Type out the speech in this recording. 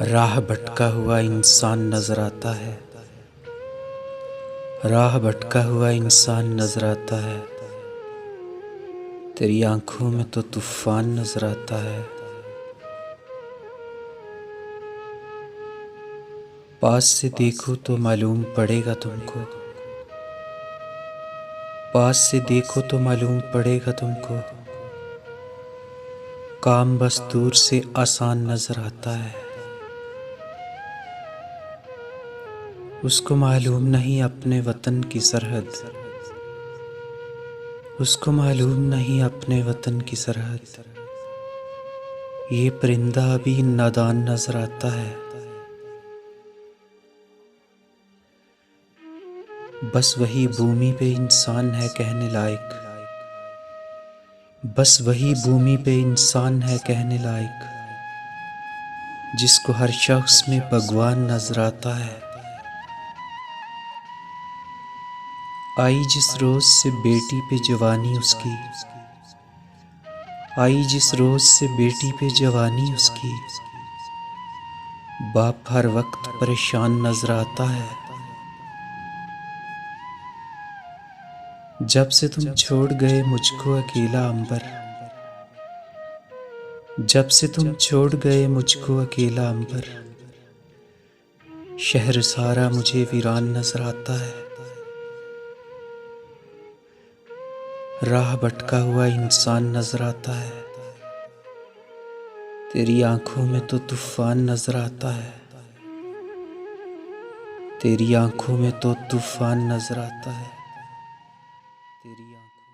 राह भटका हुआ इंसान नजर आता है। राह भटका हुआ इंसान नजर आता है। तेरी आंखों में तो तूफान नजर आता है। पास से देखो तो मालूम पड़ेगा तुमको। पास से देखो तो मालूम पड़ेगा तुमको। काम बस दूर से आसान नजर आता है। उसको मालूम नहीं अपने वतन की सरहद। उसको मालूम नहीं अपने वतन की सरहद। ये परिंदा अभी नादान नजर आता है। बस वही भूमि पे इंसान है कहने लायक। बस वही भूमि पे इंसान है कहने लायक, जिसको हर शख्स में भगवान नजर आता है। आई जिस रोज से बेटी पे जवानी उसकी। आई जिस रोज से बेटी पे जवानी उसकी। बाप हर वक्त परेशान नजर आता है। जब से तुम छोड़ गए मुझको अकेला अंबर। जब से तुम छोड़ गए मुझको अकेला अंबर। शहर सारा मुझे वीरान नजर आता है। राह भटका हुआ इंसान नजर आता है। तेरी आंखों में तो तूफान नजर आता है। तेरी आंखों में तो तूफान नजर आता है। तेरी आंखों